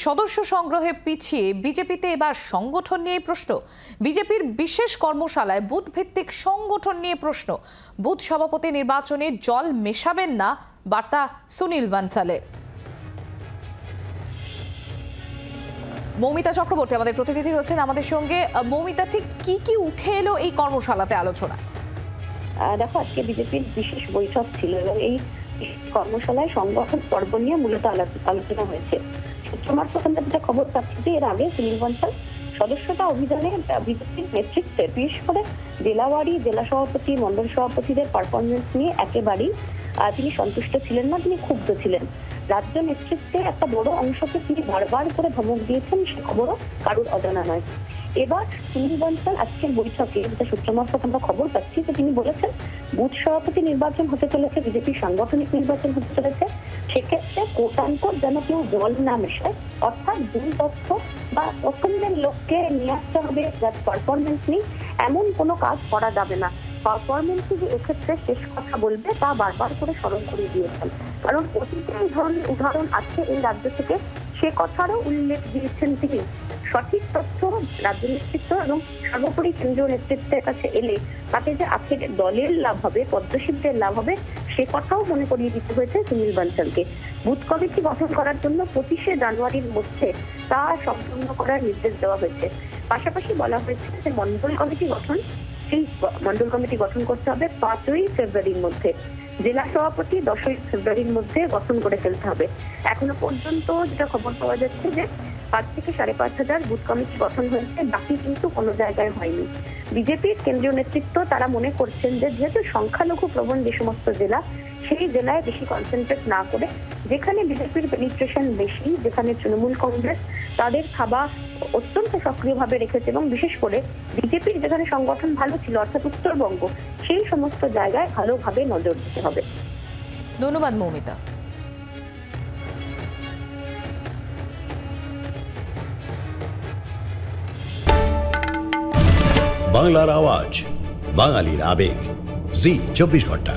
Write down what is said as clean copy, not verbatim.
সদস্য সংগ্রহে পিছিয়ে বিজেপিতে এবার সংগঠন নিয়ে প্রশ্ন। বিজেপির বিশেষ কর্মশালায় বুথ ভিত্তিক সংগঠন নিয়ে প্রশ্ন। বুথ সভাপতি নির্বাচনে জল মেশাবেন না বার্তা সুনীল বানসালের। মৌমিতা চক্রবর্তী আমাদের প্রতিনিধি রয়েছেন আমাদের সঙ্গে। মৌমিতা, ঠিক কি কি উঠে এলো এই কর্মশালাতে আলোচনা? দেখো, আজকে বিজেপির বিশেষ বৈঠক ছিল এবং এই কর্মশালায় সংগঠন পর্ব নিয়ে মূলত আলোচনা হয়েছে। সূত্র মারফত আমরা যেটা খবর পাচ্ছি যে এর আগে সুনীল বানসাল সদস্যতা অভিযানে বিজেপির নেতৃত্বে বিশেষ করে জেলাওয়ারি জেলা সভাপতি মন্ডল সভাপতিদের পারফরমেন্স নিয়ে একেবারেই তিনি সন্তুষ্ট ছিলেন না, তিনি ক্ষুব্ধ ছিলেন। রাজ্য নেতৃত্বে একটা বড় অংশকে তিনি বারবার করে ধমক দিয়েছেন, সে খবরও কারোর অজানা নয়। এবার সুনীল বানসাল আজকের বৈঠকে যেটা সূত্র মারফত আমরা খবর পাচ্ছি যে তিনি বলেছেন বুথ সভাপতি নির্বাচন হতে চলেছে, বিজেপির সাংগঠনিক নির্বাচন হতে চলেছে, সেক্ষেত্রে কোট আনকোট যেন কেউ জল না মেশায়, অর্থাৎ ভুল তথ্য বা পছন্দের লোককে নিয়ে আসতে হবে যার পারফরমেন্স নেই, এমন কোনো কাজ করা যাবে না। পারফরমেন্সই যে এক্ষেত্রে শেষ কথা বলবে তা বারবার করে স্মরণ করিয়ে দিয়েছেন, কারণ অতীতে এই ধরনের উদাহরণ আছে এই রাজ্য থেকে, সে কথারও উল্লেখ দিয়েছেন তিনি। সঠিক তথ্য রাজ্য নেতৃত্ব এবং সর্বোপরি কেন্দ্রীয় নেতৃত্বের কাছে এলে তাতে যে আখের দলের লাভ হবে, পদ্মশিল্পের লাভ হবে, সে কথাও মনে করিয়ে দিতে হয়েছে সুনীল বানসালকে। বুথ কমিটি গঠন করার জন্য 25শে জানুয়ারির মধ্যে তা সম্পূর্ণ করার নির্দেশ দেওয়া হয়েছে। পাশাপাশি বলা হয়েছে যে মন্ডল কমিটি গঠন করতে হবে 5ই ফেব্রুয়ারির মধ্যে, জেলা সভাপতি 10ই ফেব্রুয়ারির মধ্যে গঠন করে ফেলতে হবে। এখনো পর্যন্ত যেটা খবর পাওয়া যাচ্ছে যে 5 থেকে 5,500 বুথ কমিটি গঠন হয়েছে, বাকি কিন্তু কোনো জায়গায় হয়নি। বিজেপির কেন্দ্রীয় নেতৃত্ব তারা মনে করছেন যে যেহেতু সংখ্যালঘু প্রবণ যে সমস্ত জেলা, সেই জেলায় বেশি কনসেন্ট্রেট না করে যেখানে বিজেপির পেনিট্রেশন বেশি, যেখানে তৃণমূল কংগ্রেস তাদের থাবা অত্যন্ত সক্রিয়ভাবে রেখেছে এবং বিশেষ করে বিজেপির যেখানে সংগঠন ভালো ছিল অর্থাৎ উত্তরবঙ্গ, সেই সমস্ত জায়গায় ভালোভাবে নজর দিতে হবে। ধন্যবাদ মৌমিতা। বাংলার আওয়াজ, বাঙালির আবেগ, জি 24 ঘন্টা।